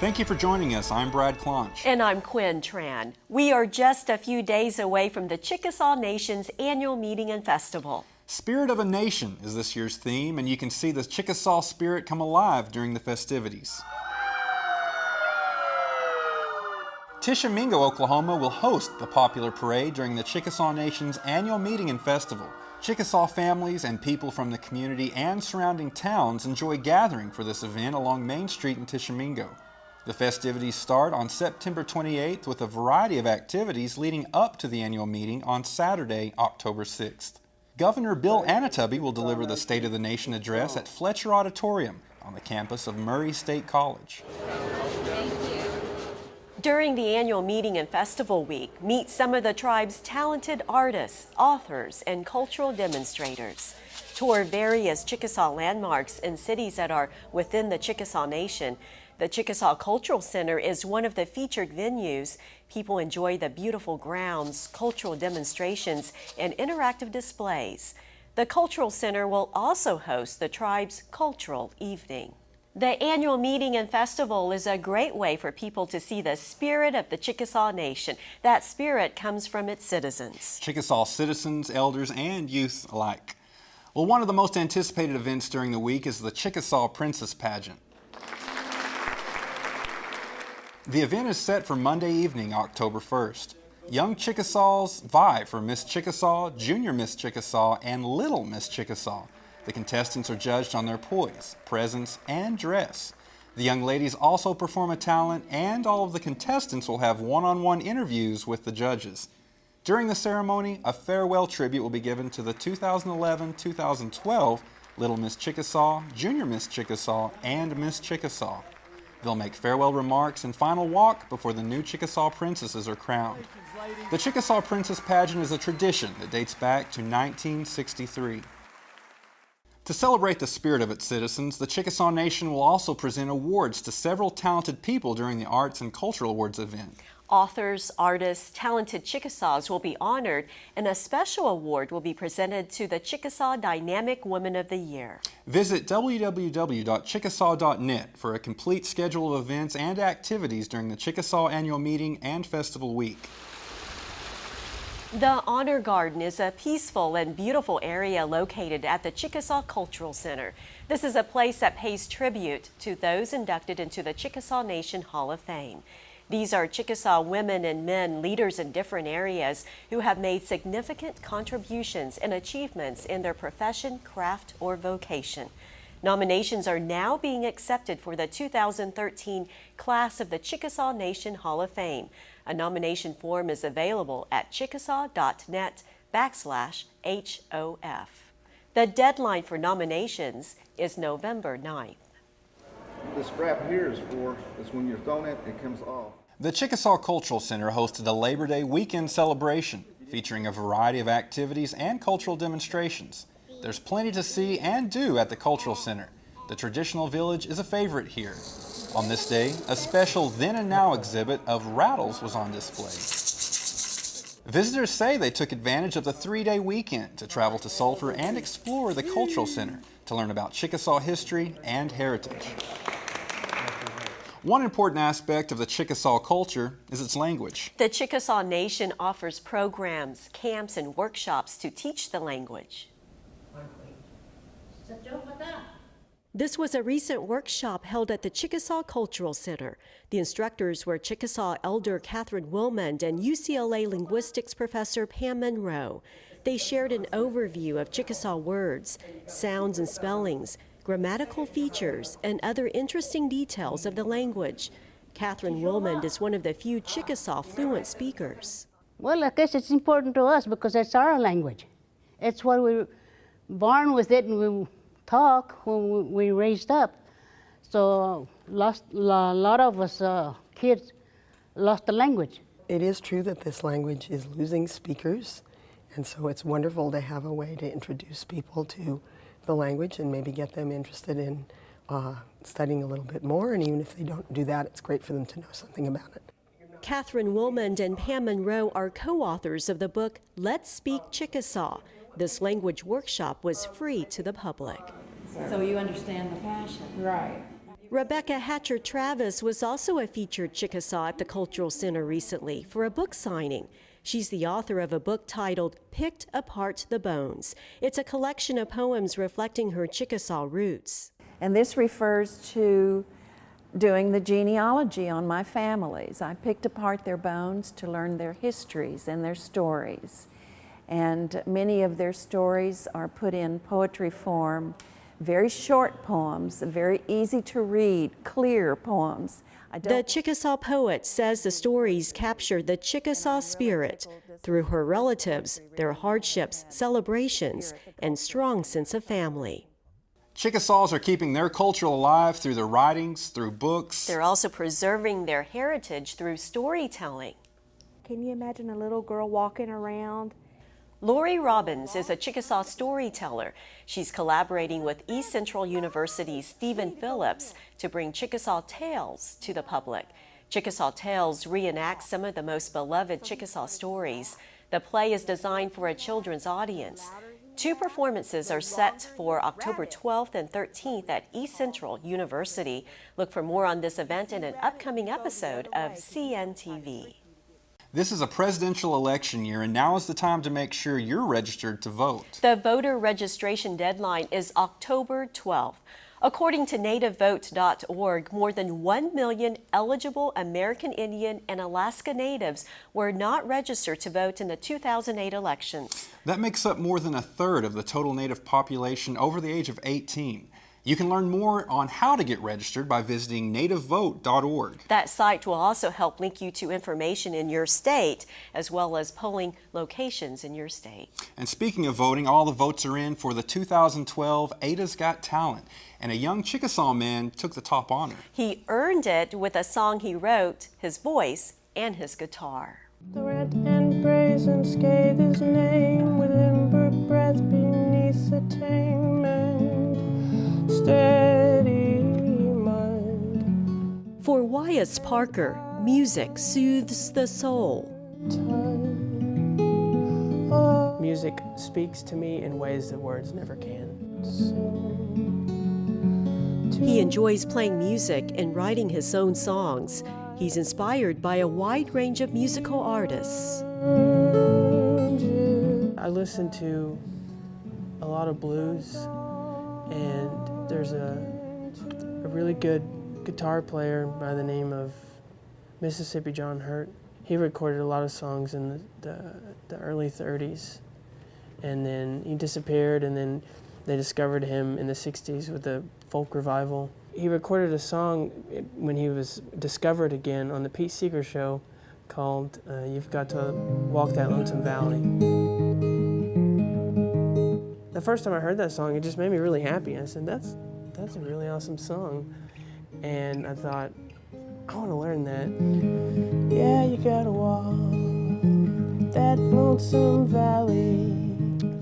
Thank you for joining us. I'm Brad Clonch. And I'm Quin Tran. We are just a few days away from the Chickasaw Nation's annual meeting and festival. Spirit of a Nation is this year's theme, and you can see the Chickasaw spirit come alive during the festivities. Tishomingo, Oklahoma will host the popular parade during the Chickasaw Nation's annual meeting and festival. Chickasaw families and people from the community and surrounding towns enjoy gathering for this event along Main Street in Tishomingo. The festivities start on September 28th with a variety of activities leading up to the annual meeting on Saturday, October 6th. Governor Bill Anoatubby will deliver the State of the Nation address at Fletcher Auditorium on the campus of Murray State College. During the annual meeting and festival week, meet some of the tribe's talented artists, authors, and cultural demonstrators. Tour various Chickasaw landmarks in cities that are within the Chickasaw Nation. The Chickasaw Cultural Center is one of the featured venues. People enjoy the beautiful grounds, cultural demonstrations, and interactive displays. The Cultural Center will also host the tribe's Cultural Evening. The annual meeting and festival is a great way for people to see the spirit of the Chickasaw Nation. That spirit comes from its citizens. Chickasaw citizens, elders, and youth alike. Well, one of the most anticipated events during the week is the Chickasaw Princess Pageant. The event is set for Monday evening, October 1st. Young Chickasaws vie for Miss Chickasaw, Junior Miss Chickasaw, and Little Miss Chickasaw. The contestants are judged on their poise, presence, and dress. The young ladies also perform a talent, and all of the contestants will have one-on-one interviews with the judges. During the ceremony, a farewell tribute will be given to the 2011-2012 Little Miss Chickasaw, Junior Miss Chickasaw, and Miss Chickasaw. They'll make farewell remarks and final walk before the new Chickasaw princesses are crowned. The Chickasaw Princess Pageant is a tradition that dates back to 1963. To celebrate the spirit of its citizens, the Chickasaw Nation will also present awards to several talented people during the Arts and Cultural Awards event. Authors, artists, talented Chickasaws will be honored, and a special award will be presented to the Chickasaw Dynamic Woman of the Year. Visit www.chickasaw.net for a complete schedule of events and activities during the Chickasaw Annual Meeting and Festival Week. The Honor Garden is a peaceful and beautiful area located at the Chickasaw Cultural Center. This is a place that pays tribute to those inducted into the Chickasaw Nation Hall of Fame. These are Chickasaw women and men, leaders in different areas who have made significant contributions and achievements in their profession, craft, or vocation. Nominations are now being accepted for the 2013 class of the Chickasaw Nation Hall of Fame. A nomination form is available at chickasaw.net/HOF. The deadline for nominations is November 9th. The strap here is when you're throwing it, it comes off. The Chickasaw Cultural Center hosted a Labor Day weekend celebration featuring a variety of activities and cultural demonstrations. There's plenty to see and do at the Cultural Center. The traditional village is a favorite here. On this day, a special Then and Now exhibit of rattles was on display. Visitors say they took advantage of the 3-day weekend to travel to Sulphur and explore the Cultural Center to learn about Chickasaw history and heritage. One important aspect of the Chickasaw culture is its language. The Chickasaw Nation offers programs, camps, and workshops to teach the language. This was a recent workshop held at the Chickasaw Cultural Center. The instructors were Chickasaw Elder Catherine Wilmond and UCLA linguistics professor Pam Monroe. They shared an overview of Chickasaw words, sounds and spellings, grammatical features, and other interesting details of the language. Catherine Wilmond is one of the few Chickasaw fluent speakers. Well, I guess it's important to us because it's our language. It's what we're born with it, and we talk when we raised up. So a lot of us kids lost the language. It is true that this language is losing speakers, and so it's wonderful to have a way to introduce people to the language and maybe get them interested in studying a little bit more, and even if they don't do that, it's great for them to know something about it. Catherine Wilmond and Pam Monroe are co-authors of the book Let's Speak Chickasaw. This language workshop was free to the public. So you understand the passion. Right. Rebecca Hatcher-Travis was also a featured Chickasaw at the Cultural Center recently for a book signing. She's the author of a book titled Picked Apart the Bones. It's a collection of poems reflecting her Chickasaw roots. And this refers to doing the genealogy on my families. I picked apart their bones to learn their histories and their stories. And many of their stories are put in poetry form, very short poems, very easy to read, clear poems. The Chickasaw poet says the stories capture the Chickasaw spirit through her relatives, their hardships, celebrations, and strong sense of family. Chickasaws are keeping their culture alive through their writings, through books. They're also preserving their heritage through storytelling. Can you imagine a little girl walking around? Lori Robbins is a Chickasaw storyteller. She's collaborating with East Central University's Stephen Phillips to bring Chickasaw tales to the public. Chickasaw Tales reenacts some of the most beloved Chickasaw stories. The play is designed for a children's audience. 2 performances are set for October 12th and 13th at East Central University. Look for more on this event in an upcoming episode of CNTV. This is a presidential election year, and now is the time to make sure you're registered to vote. The voter registration deadline is October 12th. According to nativevote.org, more than 1 million eligible American Indian and Alaska Natives were not registered to vote in the 2008 elections. That makes up more than a third of the total Native population over the age of 18. You can learn more on how to get registered by visiting nativevote.org. That site will also help link you to information in your state, as well as polling locations in your state. And speaking of voting, all the votes are in for the 2012 Ada's Got Talent, and a young Chickasaw man took the top honor. He earned it with a song he wrote, his voice, and his guitar. The red and brazen scathe his name with ember breath beneath the tamement. Steady mind. For Wyas Parker, music soothes the soul. Music speaks to me in ways that words never can. He enjoys playing music and writing his own songs. He's inspired by a wide range of musical artists. I listen to a lot of blues, and there's a really good guitar player by the name of Mississippi John Hurt. He recorded a lot of songs in the early 30s, and then he disappeared, and then they discovered him in the 60s with the folk revival. He recorded a song when he was discovered again on the Pete Seeger Show called You've Got to Walk That Lonesome Valley. The first time I heard that song, it just made me really happy. I said, that's a really awesome song. And I thought, I want to learn that. Yeah, you gotta walk that lonesome valley.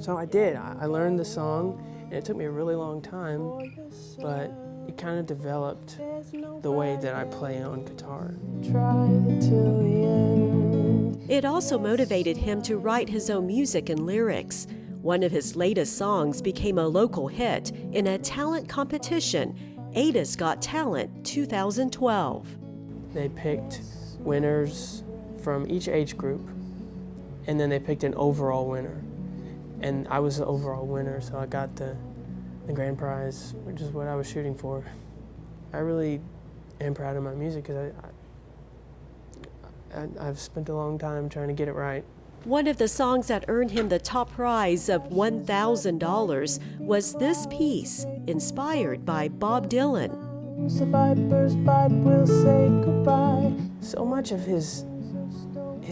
So I did. I learned the song, and it took me a really long time, but it kind of developed the way that I play on guitar. Try till the end. It also motivated him to write his own music and lyrics. One of his latest songs became a local hit in a talent competition, Ada's Got Talent 2012. They picked winners from each age group, and then they picked an overall winner. And I was the overall winner, so I got the grand prize, which is what I was shooting for. I really am proud of my music because I've spent a long time trying to get it right. One of the songs that earned him the top prize of $1,000 was this piece, inspired by Bob Dylan. The viper's bite will say goodbye. So much of his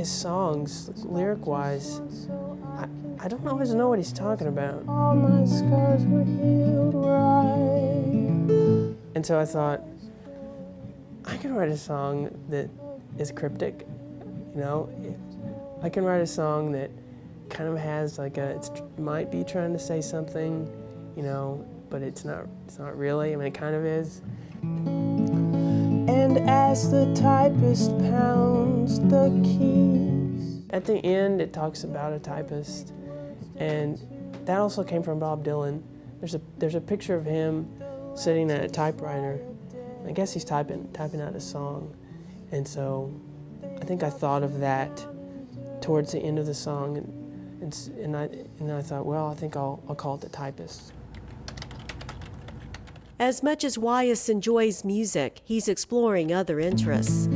songs, lyric-wise, I don't always know what he's talking about. All my scars were healed right. And so I thought, I can write a song that is cryptic, you know? I can write a song that kind of has like it might be trying to say something, you know, but it's not really. I mean, it kind of is. And as the typist pounds the keys. At the end, it talks about a typist, and that also came from Bob Dylan. There's a picture of him sitting at a typewriter, I guess he's typing out a song. And so I think I thought of that towards the end of the song, and I thought, well, I think I'll call it the Typist. As much as Wyas enjoys music, he's exploring other interests.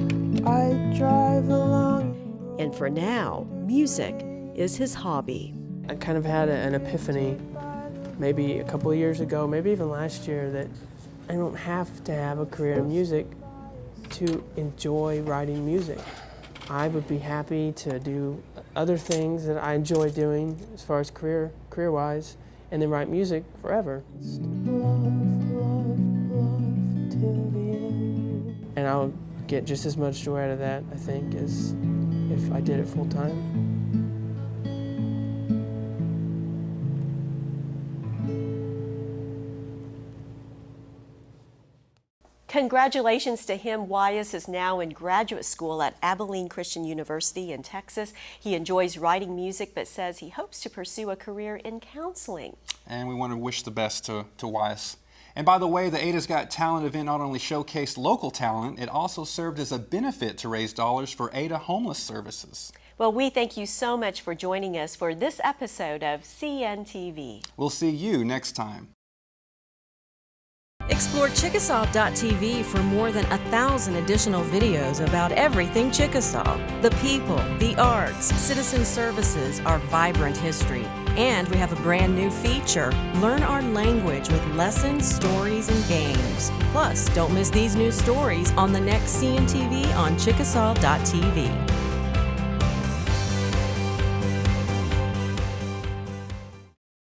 I drive along. And for now, music is his hobby. I kind of had an epiphany maybe a couple of years ago, maybe even last year, that I don't have to have a career in music to enjoy writing music. I would be happy to do other things that I enjoy doing as far as career-wise, and then write music forever. And I'll get just as much joy out of that, I think, as if I did it full time. Congratulations to him. Wyas is now in graduate school at Abilene Christian University in Texas. He enjoys writing music, but says he hopes to pursue a career in counseling. And we want to wish the best to Wyas. And by the way, the Ada's Got Talent event not only showcased local talent, it also served as a benefit to raise dollars for Ada homeless services. Well, we thank you so much for joining us for this episode of CNTV. We'll see you next time. Explore Chickasaw.tv for more than 1,000 additional videos about everything Chickasaw. The people, the arts, citizen services, our vibrant history. And we have a brand new feature, Learn Our Language with lessons, stories, and games. Plus, don't miss these new stories on the next CNTV on Chickasaw.tv.